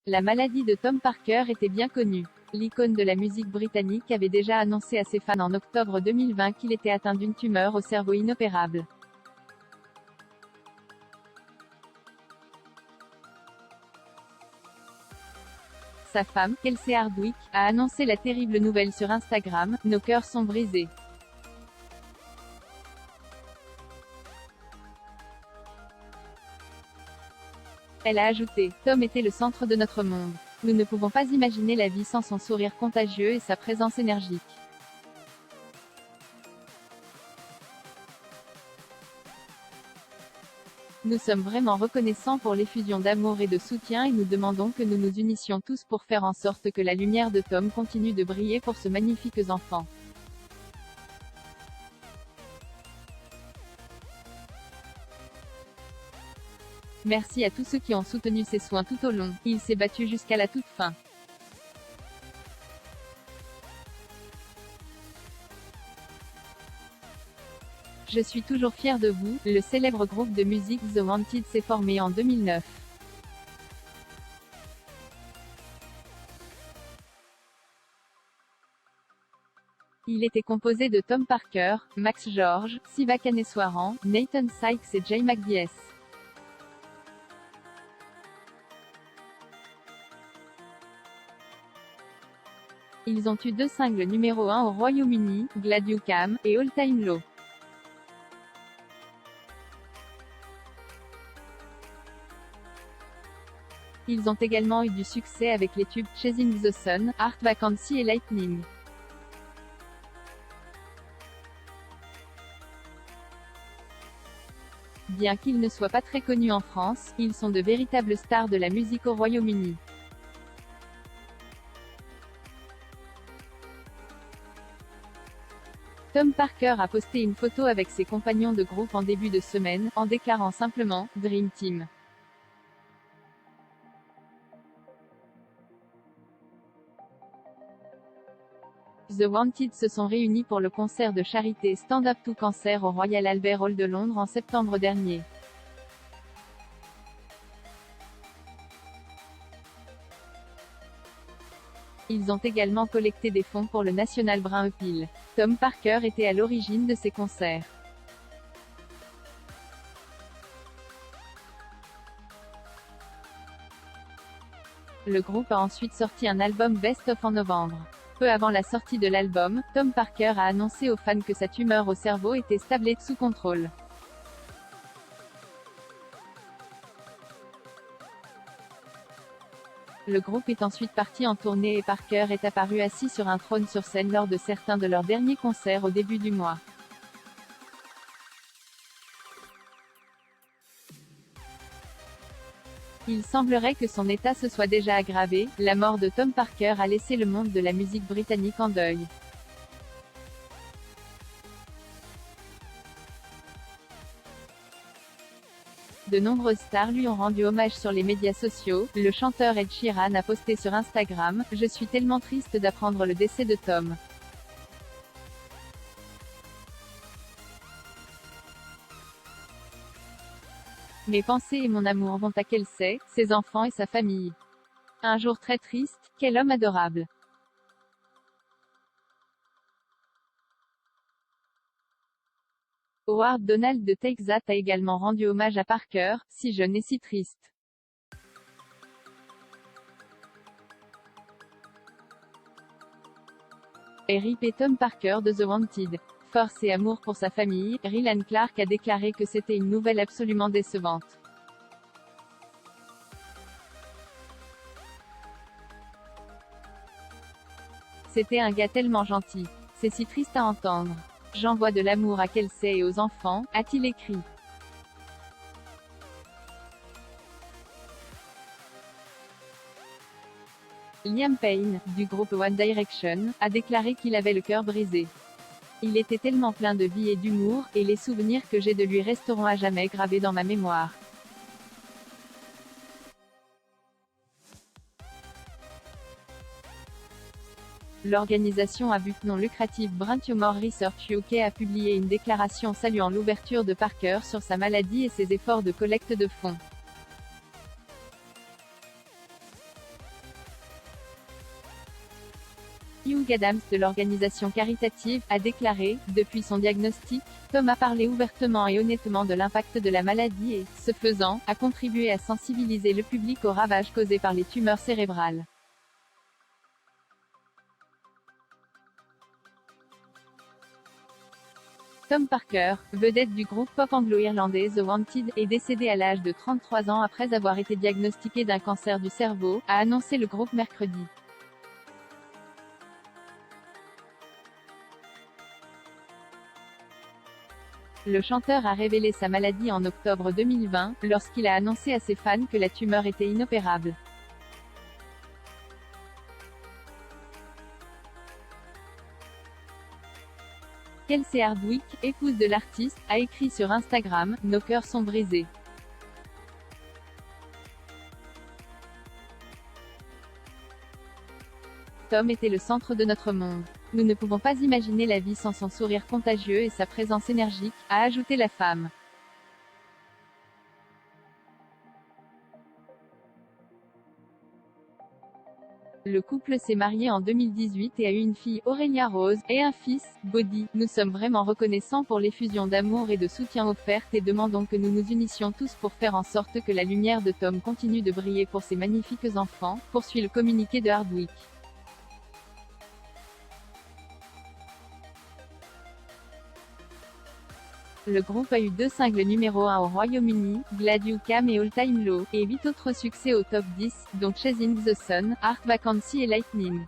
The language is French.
La maladie de Tom Parker était bien connue. L'icône de la musique britannique avait déjà annoncé à ses fans en octobre 2020 qu'il était atteint d'une tumeur au cerveau inopérable. Sa femme, Kelsey Hardwick, a annoncé la terrible nouvelle sur Instagram. « Nos cœurs sont brisés. Elle a ajouté, Tom était le centre de notre monde. Nous ne pouvons pas imaginer la vie sans son sourire contagieux et sa présence énergique. Nous sommes vraiment reconnaissants pour l'effusion d'amour et de soutien et nous demandons que nous nous unissions tous pour faire en sorte que la lumière de Tom continue de briller pour ce magnifique enfant. Merci à tous ceux qui ont soutenu ses soins tout au long. Il s'est battu jusqu'à la toute fin. Je suis toujours fier de vous. Le célèbre groupe de musique The Wanted s'est formé en 2009. Il était composé de Tom Parker, Max George, Siva Kaneswaran, Nathan Sykes et Jay McGees. Ils ont eu 2 singles numéro 1 au Royaume-Uni, Glad You Came, et All Time Low. Ils ont également eu du succès avec les tubes Chasing the Sun, Art Vacancy et Lightning. Bien qu'ils ne soient pas très connus en France, ils sont de véritables stars de la musique au Royaume-Uni. Tom Parker a posté une photo avec ses compagnons de groupe en début de semaine, en déclarant simplement « Dream Team ». The Wanted se sont réunis pour le concert de charité Stand Up to Cancer au Royal Albert Hall de Londres en septembre dernier. Ils ont également collecté des fonds pour le National Brain Appeal. Tom Parker était à l'origine de ces concerts. Le groupe a ensuite sorti un album Best of en novembre. Peu avant la sortie de l'album, Tom Parker a annoncé aux fans que sa tumeur au cerveau était stable et sous contrôle. Le groupe est ensuite parti en tournée et Parker est apparu assis sur un trône sur scène lors de certains de leurs derniers concerts au début du mois. Il semblerait que son état se soit déjà aggravé. La mort de Tom Parker a laissé le monde de la musique britannique en deuil. De nombreuses stars lui ont rendu hommage sur les médias sociaux. Le chanteur Ed Sheeran a posté sur Instagram « Je suis tellement triste d'apprendre le décès de Tom. Mes pensées et mon amour vont à Kelsey, ses enfants et sa famille. Un jour très triste, quel homme adorable. » Howard Donald de Take That a également rendu hommage à Parker, si jeune et si triste. R.I.P. et Tom Parker de The Wanted. Force et amour pour sa famille, Rylan Clark a déclaré que c'était une nouvelle absolument décevante. C'était un gars tellement gentil. C'est si triste à entendre. J'envoie de l'amour à Kelsey et aux enfants, a-t-il écrit. Liam Payne, du groupe One Direction, a déclaré qu'il avait le cœur brisé. Il était tellement plein de vie et d'humour, et les souvenirs que j'ai de lui resteront à jamais gravés dans ma mémoire. L'organisation à but non lucratif Brain Tumor Research UK a publié une déclaration saluant l'ouverture de Parker sur sa maladie et ses efforts de collecte de fonds. Hugh Adams de l'organisation caritative, a déclaré, depuis son diagnostic, Tom a parlé ouvertement et honnêtement de l'impact de la maladie et, ce faisant, a contribué à sensibiliser le public aux ravages causés par les tumeurs cérébrales. Tom Parker, vedette du groupe pop anglo-irlandais The Wanted, est décédé à l'âge de 33 ans après avoir été diagnostiqué d'un cancer du cerveau, a annoncé le groupe mercredi. Le chanteur a révélé sa maladie en octobre 2020, lorsqu'il a annoncé à ses fans que la tumeur était inopérable. Kelsey Hardwick, épouse de l'artiste, a écrit sur Instagram « Nos cœurs sont brisés. Tom était le centre de notre monde. Nous ne pouvons pas imaginer la vie sans son sourire contagieux et sa présence énergique », a ajouté la femme. Le couple s'est marié en 2018 et a eu une fille, Aurelia Rose, et un fils, Bodhi. Nous sommes vraiment reconnaissants pour l'effusion d'amour et de soutien offerte et demandons que nous nous unissions tous pour faire en sorte que la lumière de Tom continue de briller pour ces magnifiques enfants, poursuit le communiqué de Hardwick. Le groupe a eu 2 singles numéro 1 au Royaume-Uni, Glad You Came et All Time Low, et 8 autres succès au top 10, dont Chasing the Sun, Arc Vacancy et Lightning.